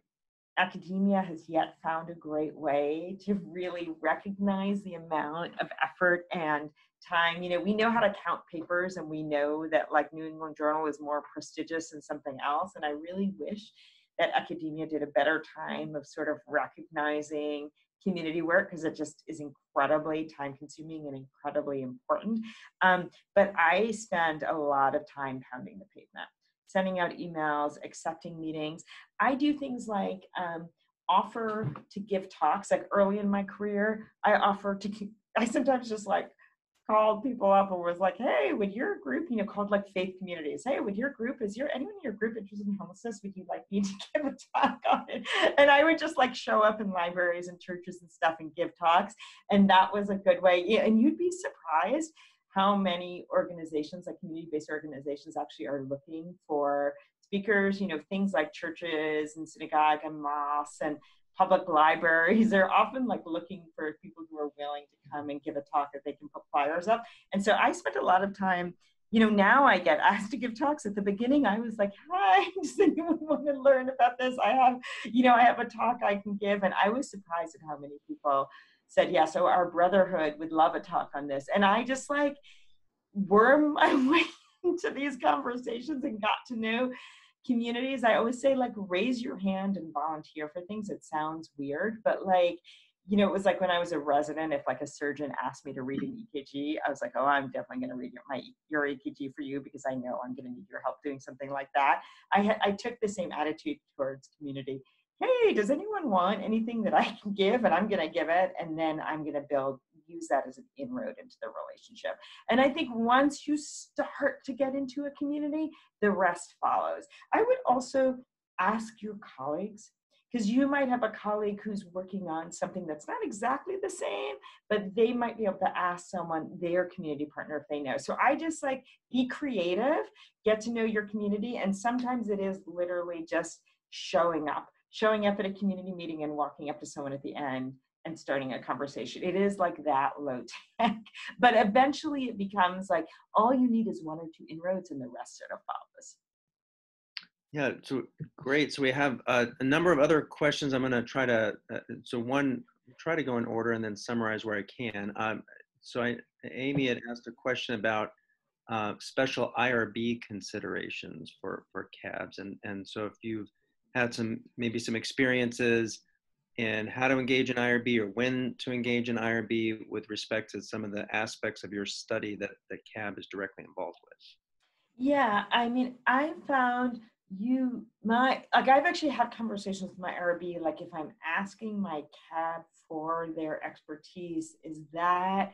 academia has yet found a great way to really recognize the amount of effort and time. We know how to count papers, and we know that like New England Journal is more prestigious than something else. And I really wish that academia did a better time of sort of recognizing community work, because it just is incredibly time consuming and incredibly important. But I spend a lot of time pounding the pavement, sending out emails, accepting meetings. I do things like offer to give talks. Like early in my career, I sometimes just like called people up and was like, hey, would your group, called like faith communities, hey, would your group, anyone in your group interested in homelessness? Would you like me to give a talk on it? And I would just like show up in libraries and churches and stuff and give talks. And that was a good way. Yeah, and you'd be surprised how many organizations, like community-based organizations, actually are looking for speakers. Things like churches and synagogue and mosques and public libraries, they're often like looking for people who are willing to come and give a talk that they can put flyers up. And so I spent a lot of time, now I get asked to give talks. At the beginning, I was like, hi, does anyone want to learn about this? I have a talk I can give. And I was surprised at how many people said, yeah, so our brotherhood would love a talk on this. And I just like worm my way into these conversations and got to know communities. I always say, like, raise your hand and volunteer for things. It sounds weird, but like, it was like when I was a resident, if like a surgeon asked me to read an EKG, I was like, oh, I'm definitely going to read your EKG for you, because I know I'm going to need your help doing something like that. I took the same attitude towards community. Hey, does anyone want anything that I can give? And I'm going to give it. And then I'm going to use that as an inroad into the relationship. And I think once you start to get into a community, the rest follows. I would also ask your colleagues, because you might have a colleague who's working on something that's not exactly the same, but they might be able to ask someone, their community partner, if they know. So I just like be creative, get to know your community. And sometimes it is literally just showing up at a community meeting and walking up to someone at the end and starting a conversation. It is like that low tech, but eventually it becomes like all you need is one or two inroads and the rest sort of follows. Yeah, so great. So we have a number of other questions. I'm going to try to, try to go in order and then summarize where I can. Amy had asked a question about special IRB considerations for CABs. And so if you've had maybe some experiences and how to engage in IRB or when to engage in IRB with respect to some of the aspects of your study that CAB is directly involved with? Yeah, I mean, I found I've actually had conversations with my IRB, like if I'm asking my CAB for their expertise, is that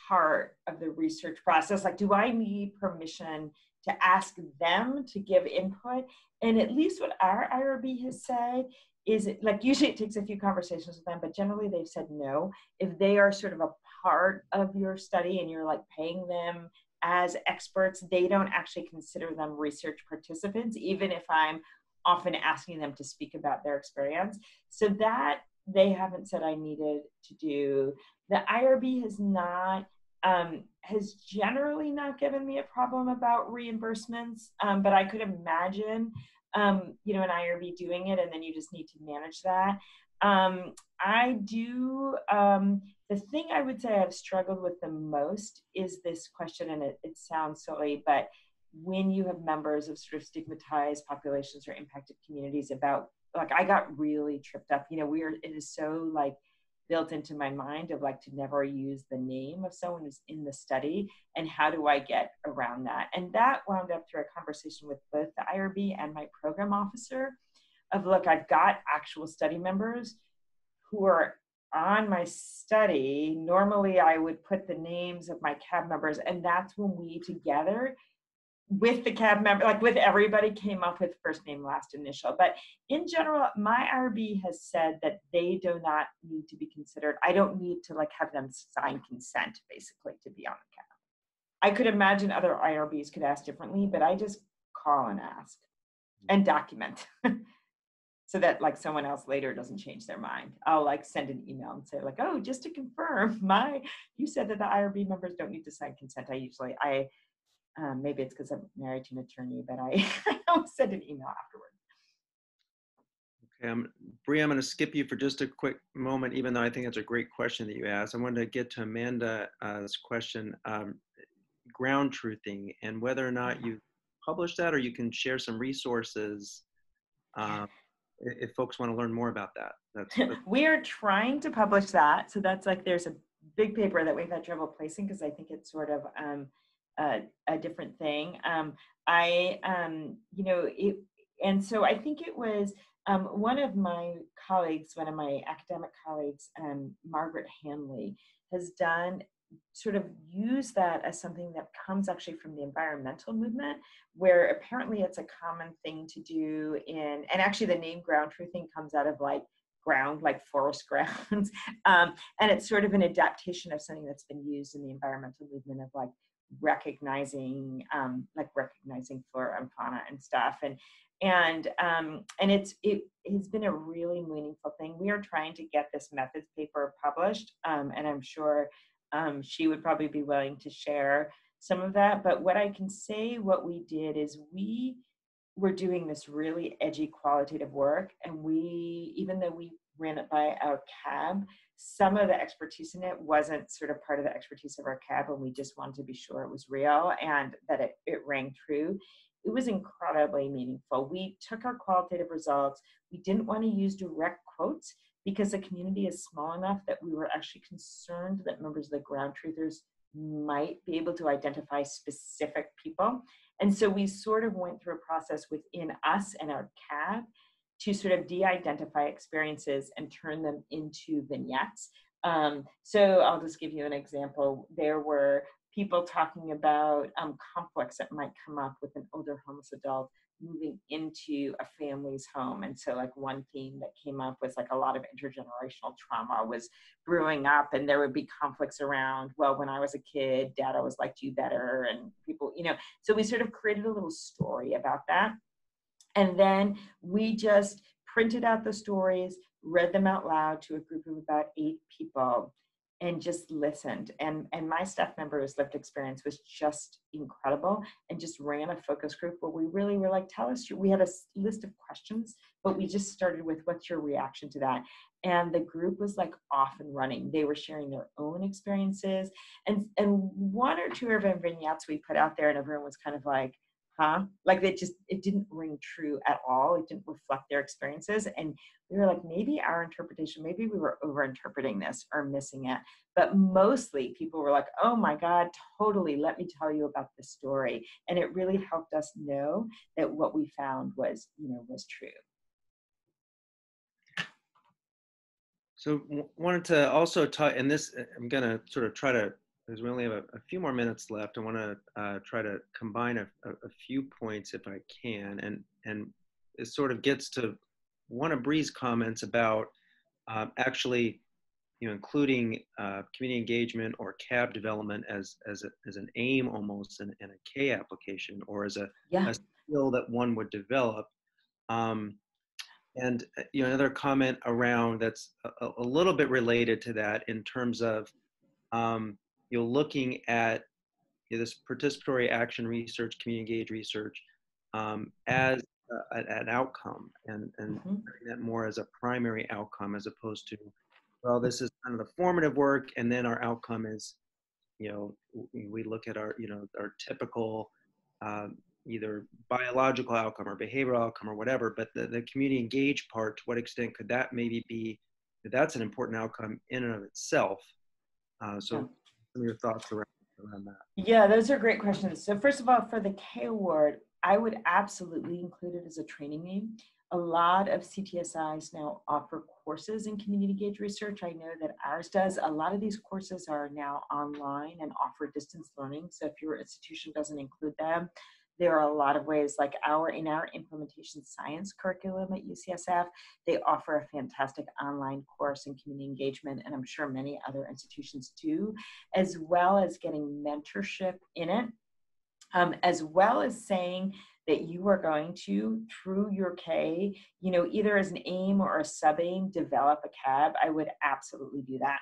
part of the research process? Like, do I need permission to ask them to give input? And at least what our IRB has said is, like, usually it takes a few conversations with them, but generally they've said no. If they are sort of a part of your study and you're like paying them as experts, they don't actually consider them research participants, even if I'm often asking them to speak about their experience. So that they haven't said I needed to do. The IRB has generally not given me a problem about reimbursements, but I could imagine, an IRB doing it, and then you just need to manage that. The thing I would say I've struggled with the most is this question, and it sounds silly, but when you have members of sort of stigmatized populations or impacted communities about, like, I got really tripped up. It is so like built into my mind of like to never use the name of someone who's in the study, and how do I get around that? And that wound up through a conversation with both the IRB and my program officer of, look, I've got actual study members who are on my study. Normally I would put the names of my CAB members, and that's when we together with the CAB member, like with everybody, came up with first name, last initial. But in general, my IRB has said that they do not need to be considered. I don't need to like have them sign consent basically to be on the CAB. I could imagine other IRBs could ask differently, but I just call and ask and document. So that like someone else later doesn't change their mind. I'll like send an email and say like, oh, just to confirm, you said that the IRB members don't need to sign consent. Maybe it's because I'm married to an attorney, but I I'll send an email afterwards. Okay, Bree, I'm going to skip you for just a quick moment, even though I think it's a great question that you asked. I wanted to get to Amanda's question, ground truthing, and whether or not you published that, or you can share some resources if folks want to learn more about that. We are trying to publish that. So that's like, there's a big paper that we've had trouble placing because I think it's sort of a different thing. And so I think it was one of my colleagues, one of my academic colleagues, Margaret Hanley, has done sort of use that as something that comes actually from the environmental movement, where apparently it's a common thing to do and actually the name ground truthing comes out of like ground, like forest grounds. And it's sort of an adaptation of something that's been used in the environmental movement of like recognizing flora and fauna and stuff. And it has been a really meaningful thing. We are trying to get this methods paper published, and I'm sure she would probably be willing to share some of that. But what I can say, what we did is we were doing this really edgy qualitative work, and even though we ran it by our CAB, some of the expertise in it wasn't sort of part of the expertise of our CAB, and we just wanted to be sure it was real and that it rang true. It was incredibly meaningful. We took our qualitative results. We didn't want to use direct quotes because the community is small enough that we were actually concerned that members of the ground truthers might be able to identify specific people. And so we sort of went through a process within us and our CAB to sort of de-identify experiences and turn them into vignettes. So I'll just give you an example. There were people talking about conflicts that might come up with an older homeless adult moving into a family's home. And so like one theme that came up was like a lot of intergenerational trauma was brewing up, and there would be conflicts around, well, when I was a kid, Dad always liked you better, and people, so we sort of created a little story about that. And then we just printed out the stories, read them out loud to a group of about 8 people, and just listened. And my staff member whose lived experience was just incredible, and just ran a focus group where we really were like, tell us, we had a list of questions, but we just started with, what's your reaction to that? And the group was like off and running. They were sharing their own experiences. And 1 or 2 of our vignettes we put out there, and everyone was kind of like, huh? Like it didn't ring true at all. It didn't reflect their experiences. And we were like, maybe our interpretation, maybe we were over interpreting this or missing it. But mostly people were like, oh my God, totally. Let me tell you about the story. And it really helped us know that what we found was, was true. So wanted to also talk, and this, I'm going to sort of try to, because we only have a few more minutes left, I want to try to combine a few points if I can, and it sort of gets to one of Bree's comments about actually, including community engagement or CAB development as an aim almost in a K application, or as a skill that one would develop. And another comment around that's a little bit related to that in terms of looking at this participatory action research, community engaged research as an outcome, and that more as a primary outcome as opposed to, well, this is kind of the formative work, and then our outcome is, we look at our our typical either biological outcome or behavioral outcome or whatever, but the community engaged part, to what extent could that maybe be, that's an important outcome in and of itself. Some of your thoughts around that. Yeah, those are great questions. So first of all, for the K award, I would absolutely include it as a training aim. A lot of CTSIs now offer courses in community engaged research. I know that ours does. A lot of these courses are now online and offer distance learning. So if your institution doesn't include them, there are a lot of ways, like in our implementation science curriculum at UCSF, they offer a fantastic online course in community engagement, and I'm sure many other institutions do, as well as getting mentorship in it, as well as saying that you are going to, through your K, either as an aim or a sub-aim, develop a CAB. I would absolutely do that.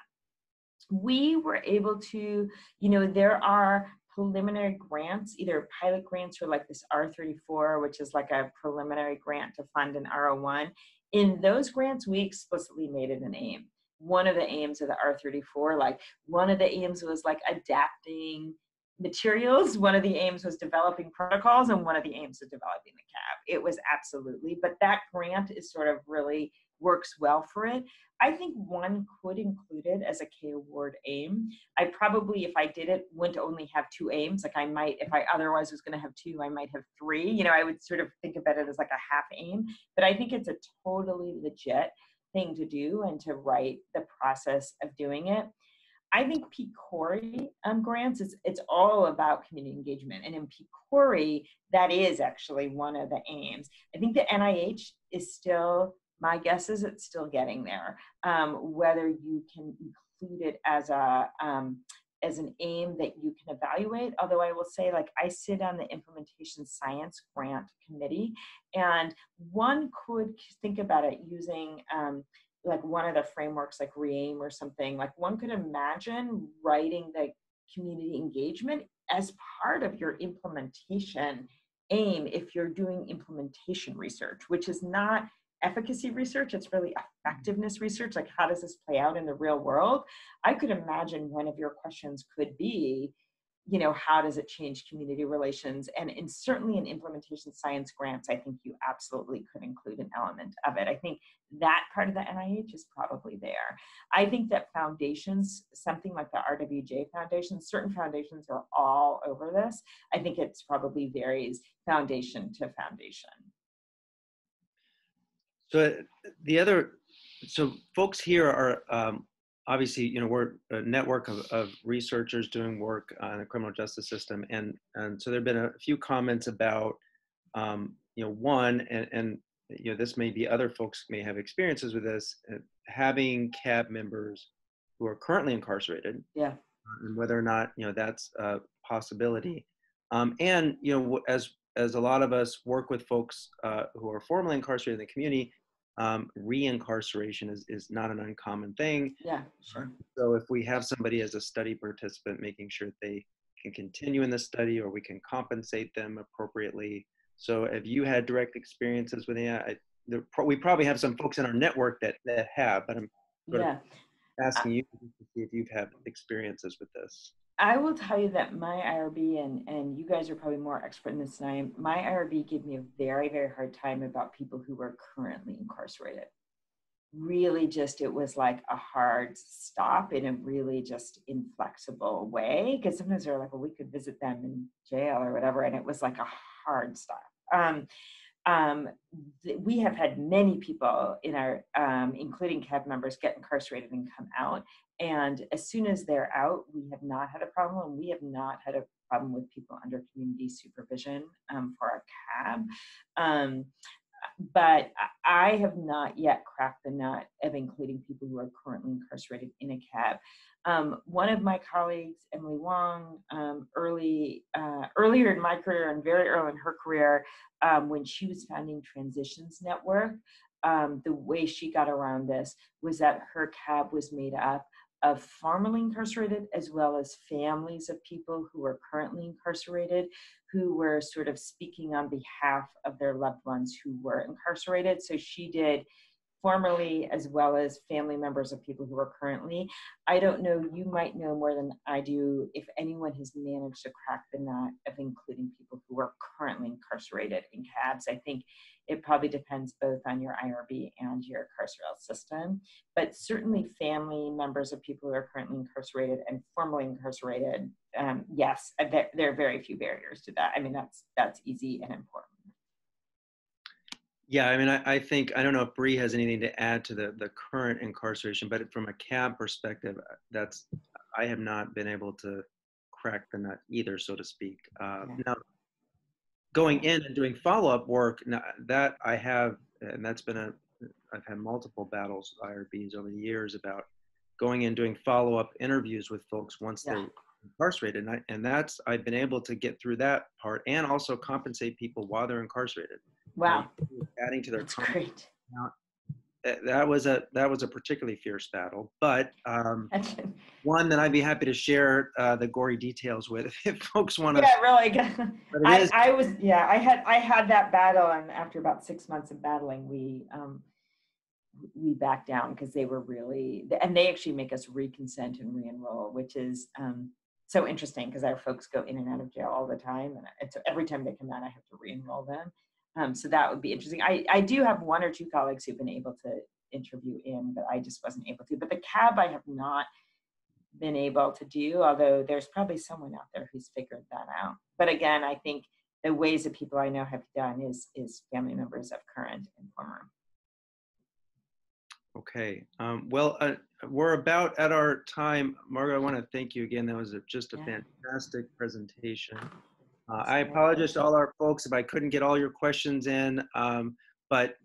We were able to, there are preliminary grants, either pilot grants or like this R34, which is like a preliminary grant to fund an R01. In those grants, we explicitly made it an aim. One of the aims of the R34, like one of the aims was like adapting materials. One of the aims was developing protocols, and one of the aims was developing the CAB. It was absolutely, but that grant is sort of really works well for it. I think one could include it as a K award aim. I probably, if I did it, wouldn't only have 2 aims. Like I might, if I otherwise was going to have 2, I might have 3. I would sort of think about it as like a half aim, but I think it's a totally legit thing to do and to write the process of doing it. I think PCORI grants, it's all about community engagement. And in PCORI, that is actually one of the aims. I think the NIH is still, my guess is it's still getting there. Whether you can include it as an aim that you can evaluate. Although I will say, like, I sit on the implementation science grant committee, and one could think about it using like one of the frameworks like REAIM or something. Like one could imagine writing the community engagement as part of your implementation aim if you're doing implementation research, which is not efficacy research, it's really effectiveness research. Like, how does this play out in the real world? I could imagine one of your questions could be, how does it change community relations? And certainly in implementation science grants, I think you absolutely could include an element of it. I think that part of the NIH is probably there. I think that foundations, something like the RWJ Foundation, certain foundations are all over this. I think it's probably varies foundation to foundation. So folks here are obviously, we're a network of researchers doing work on the criminal justice system, and so there've been a few comments about, one, and this may be other folks may have experiences with this, having CAB members who are currently incarcerated, and whether or not that's a possibility, and as a lot of us work with folks who are formerly incarcerated in the community. Reincarceration is not an uncommon thing. Yeah, sure. So if we have somebody as a study participant, making sure that they can continue in the study, or we can compensate them appropriately. So have you had direct experiences with that? We probably have some folks in our network that have, but I'm sort of asking you to see if you've had experiences with this. I will tell you that my IRB, and you guys are probably more expert in this than I am, my IRB gave me a very, very hard time about people who were currently incarcerated. Really just, it was like a hard stop in a really just inflexible way, because sometimes they're like, well, we could visit them in jail or whatever, and it was like a hard stop. We have had many people in our, including CAB members, get incarcerated and come out. And as soon as they're out, we have not had a problem. We have not had a problem with people under community supervision for our CAB. But I have not yet cracked the nut of including people who are currently incarcerated in a CAB. One of my colleagues, Emily Wong, earlier in my career and very early in her career, when she was founding Transitions Network, the way she got around this was that her CAB was made up of formerly incarcerated as well as families of people who are currently incarcerated, who were sort of speaking on behalf of their loved ones who were incarcerated. So she did formerly as well as family members of people who are currently. I don't know, you might know more than I do if anyone has managed to crack the nut of including people who are currently incarcerated in CABs. I think it probably depends both on your IRB and your carceral system, but certainly family members of people who are currently incarcerated and formerly incarcerated, yes, there are very few barriers to that. I mean, that's easy and important. Yeah, I mean, I think, I don't know if Bree has anything to add to the current incarceration, but from a CAB perspective, I have not been able to crack the nut either, so to speak. Now, going in and doing follow-up work, that I have, and that's been I've had multiple battles with IRBs over the years about going in, doing follow-up interviews with folks once they're incarcerated. And I've been able to get through that part and also compensate people while they're incarcerated. Wow. Adding to their great. That was a particularly fierce battle, but one that I'd be happy to share the gory details with if folks want to. Yeah, really. I had that battle, and after about 6 months of battling, we backed down because they were really, and they actually make us reconsent and re-enroll, which is so interesting because our folks go in and out of jail all the time, and so every time they come out, I have to re-enroll them. So that would be interesting. I do have one or two colleagues who've been able to interview in, but I just wasn't able to. But the CAB I have not been able to do, although there's probably someone out there who's figured that out. But again, I think the ways that people I know have done is family members of current and former. Okay. Well, we're about at our time. Margot, I want to thank you again. That was just a fantastic presentation. I apologize to all our folks if I couldn't get all your questions in, but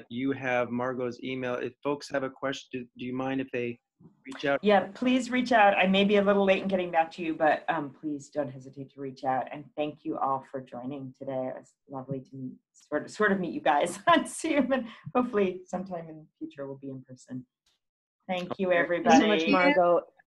you have Margot's email. If folks have a question, do you mind if they reach out? Yeah, please reach out. I may be a little late in getting back to you, but please don't hesitate to reach out. And thank you all for joining today. It was lovely to meet, sort of meet you guys on Zoom, and hopefully sometime in the future we'll be in person. Thank you, everybody. Thanks so much, Margot.